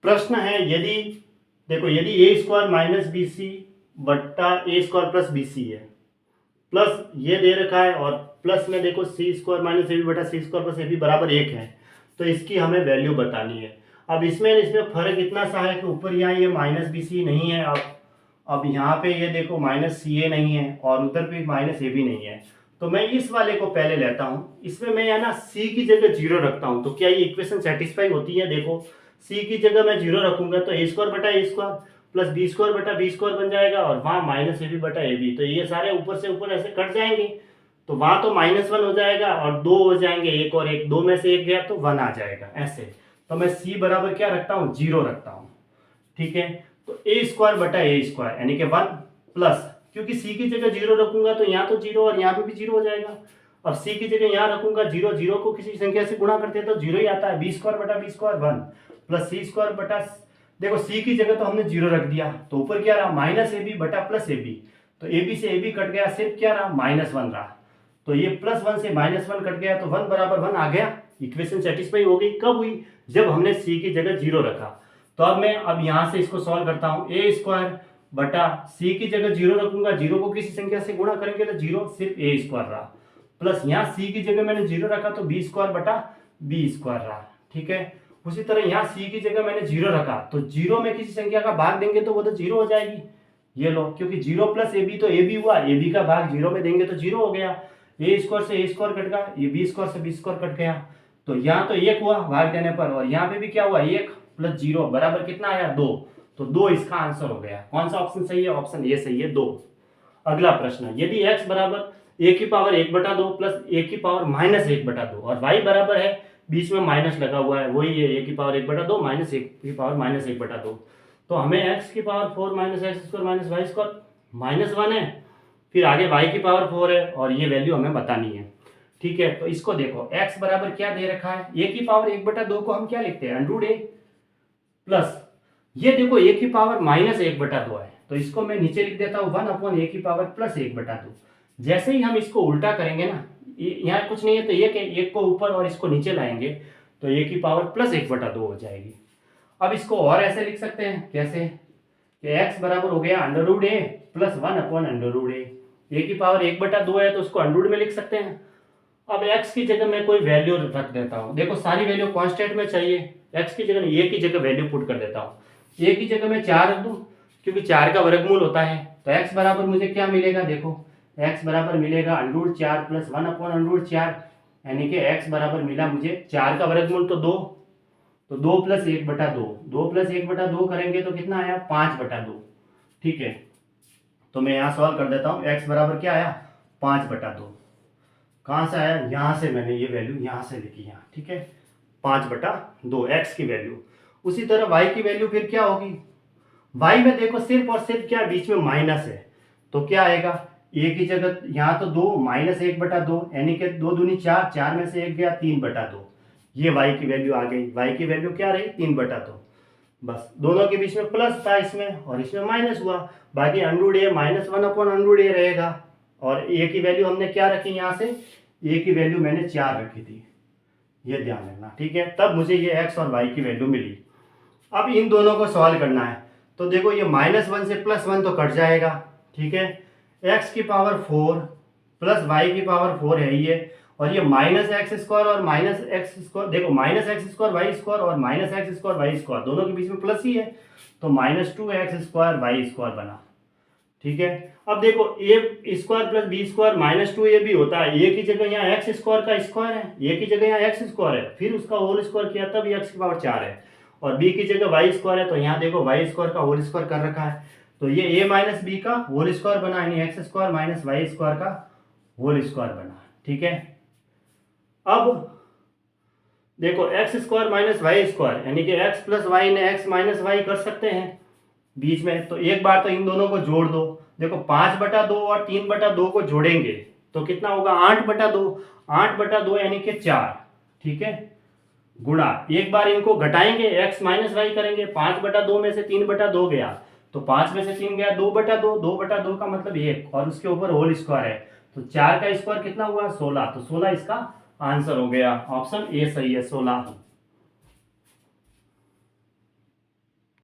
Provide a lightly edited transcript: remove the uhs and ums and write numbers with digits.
प्रश्न है यदि देखो यदि ए स्क्वायर माइनस बी सी बट्टा ए स्क्वायर प्लस बी सी है, प्लस ये दे रखा है और प्लस में देखो सी स्क्वायर माइनस ए बी बटा सी स्क्वायर प्लस ए बी बराबर 1 है, तो इसकी हमें वैल्यू बतानी है। अब इसमें फर्क इतना सा है कि ऊपर यहाँ ये माइनस बी सी नहीं है, अब यहाँ पे ये देखो माइनस सी ए नहीं है और उधर भी माइनस ए बी नहीं है, तो मैं इस वाले को पहले लेता हूँ। इसमें मैं यहाँ ना सी की जगह 0 रखता हूँ, तो क्या ये इक्वेशन सेटिस्फाई होती है? देखो सी की जगह मैं 0 रखूंगा तो ए स्क्वायर बटा ए स्क्वायर प्लस बी स्क्वायर बटा बी स्क्वायर बन जाएगा और वहाँ माइनस ए बी बटा ए बी, तो ये सारे ऊपर से ऊपर ऐसे कट जाएंगे, तो वहाँ तो -1 हो जाएगा और 2 हो जाएंगे, एक और एक, 2 में से एक गया तो 1 आ जाएगा ऐसे। तो मैं सी बराबर क्या रखता हूँ? 0 रखता हूँ। ठीक है, तो ए स्क्वायर बटा ए स्क्वायर यानी कि 1 प्लस, क्योंकि सी की जगह 0 रखूंगा तो यहाँ तो 0 और यहाँ पे भी 0 हो जाएगा। अब सी की जगह यहाँ रखूंगा 0, 0 को किसी संख्या से गुणा करते हैं तो 0 ही आता है। बी स्क्वायर बटा बी स्क्वायर 1 प्लस सी स्क्वायर बटा, देखो सी की जगह तो हमने 0 रख दिया, तो ऊपर क्या रहा? माइनस ए बी बटा प्लस ए बी, तो ए बी से ए बी कट गया, सिर्फ क्या रहा? -1 रहा, तो ये +1 से -1 कट गया तो 1 बराबर 1 आ गया। इक्वेशन सेटिस्फाई हो गई। कब हुई? जब हमने सी की जगह 0 रखा। तो अब मैं यहाँ से इसको सॉल्व करता हूँ। ए स्क्वायर बटा सी की जगह 0 रखूंगा, 0 को किसी संख्या से गुणा करेंगे तो 0 सिर्फ ए स्क्वायर रहा, प्लस यहाँ सी की जगह मैंने 0 रखा तो बी स्क्वायर बटा बी स्क्वायर रहा। ठीक है, उसी तरह यहाँ सी की जगह मैंने 0 रखा तो 0 में किसी संख्या का भाग देंगे तो वो तो 0 हो जाएगी। ये लो, क्योंकि 0 प्लस ए बी तो ए बी हुआ, ए बी का भाग 0 में देंगे तो 0 हो गया। ए स्क्वायर से ए स्क्वायर कट गया, ये बी स्क्वायर से बी स्क्वायर कट गया, तो यहाँ तो 1 हुआ भाग देने पर, और यहाँ पे भी क्या हुआ? 1 प्लस 0 बराबर कितना आया? 2, तो 2 इसका आंसर हो गया। कौन सा ऑप्शन सही है? ऑप्शन ए सही है, 2। अगला प्रश्न, यदि x बराबर a की पावर 1/2 प्लस a की पावर -1/2 और y बराबर है, बीच में माइनस लगा हुआ है, वही है a की पावर 1/2 माइनस a की पावर -1/2, तो हमें x की power 4 minus x square minus y square -1 है, फिर आगे y की पावर 4 है और ये वैल्यू हमें बतानी है। ठीक है, तो इसको देखो x बराबर क्या दे रखा है? a की पावर 1/2 को हम क्या लिखते हैं? √a प्लस ये देखो a की पावर -1/2 है, तो इसको मैं नीचे लिख देता हूँ 1/a की पावर प्लस 1/2। जैसे ही हम इसको उल्टा करेंगे ना, यहाँ कुछ नहीं है तो एक को ऊपर और इसको नीचे लाएंगे तो a की पावर प्लस 1/2 हो जाएगी। अब इसको और ऐसे लिख सकते हैं, कैसे कि x बराबर हो गया √a प्लस 1/√a। a की पावर 1/2 है तो उसको √, में लिख सकते हैं। अब x की जगह मैं कोई वैल्यू रख देता हूँ, देखो सारी वैल्यू कांस्टेंट में चाहिए, x की जगह a की जगह वैल्यू पुट कर देता हूँ। a की जगह मैं 4 रख दूँ, क्योंकि 4 का वर्गमूल होता है, तो x बराबर मुझे क्या मिलेगा? देखो x बराबर मिलेगा √4 प्लस 1/√4, यानी कि x बराबर मिला मुझे 4 का वर्गमूल तो 2, तो 2 प्लस 1/2, 2 प्लस 1/2 करेंगे तो कितना आया? 5/2। ठीक है, तो मैं यहाँ सॉल्व कर देता हूँ। x बराबर क्या आया? 5/2। कहाँ से आया? यहाँ से मैंने ये वैल्यू यहाँ से लिखी यहाँ। ठीक है, 5/2 x की वैल्यू। उसी तरह y की वैल्यू फिर क्या होगी? y में देखो सिर्फ और सिर्फ क्या बीच में माइनस है, तो क्या आएगा? a की जगह यहाँ तो 2 -1/2 यानी कि 2 दूनी 4, 4 में से 1 गया 3/2, ये y की वैल्यू आ गई। y की वैल्यू क्या रही? 3/2। बस दोनों के बीच में प्लस था इसमें और इसमें माइनस हुआ, बाकी √a -1/√a रहेगा। और a की वैल्यू हमने क्या रखी? यहाँ से a की वैल्यू मैंने 4 रखी थी, ये ध्यान रखना। ठीक है, तब मुझे ये x और y की वैल्यू मिली। अब इन दोनों को सॉल्व करना है, तो देखो ये -1 से +1 तो कट जाएगा। ठीक है, x की पावर 4 प्लस y की पावर 4 है ये, और ये -x² और -x², देखो -x² y² और -x² y² दोनों के बीच में प्लस ही है, तो -2x² y² बना। ठीक है, अब देखो a² प्लस b² -2ab होता है, a की जगह यहाँ x² का स्क्वायर है, a की जगह यहाँ x² है, फिर उसका होल स्क्वायर किया तब x की पावर 4 है, और b की जगह y² है, तो यहाँ देखो y² का होल स्क्वायर कर रखा है, तो ये a माइनस बी का होल स्क्वायर बना, यानी x² माइनस y² का होल स्क्वायर बना। ठीक है, अब देखो x² माइनस y² यानी कि x प्लस वाई ने x माइनस वाई कर सकते हैं बीच में, तो एक बार तो इन दोनों को जोड़ दो। देखो 5/2 और 3/2 को जोड़ेंगे तो कितना होगा? 8/2, 8/2 यानी कि 4। ठीक है, गुणा, एक बार इनको घटाएंगे x माइनस वाई करेंगे, 5/2 में से 3/2 गया, तो 5 में से 3 गया 2/2, 2/2 का मतलब 1 और उसके ऊपर होल स्क्वायर है, तो 4 का स्क्वायर कितना हुआ? 16, तो 16 इसका आंसर हो गया। ऑप्शन ए सही है, 16।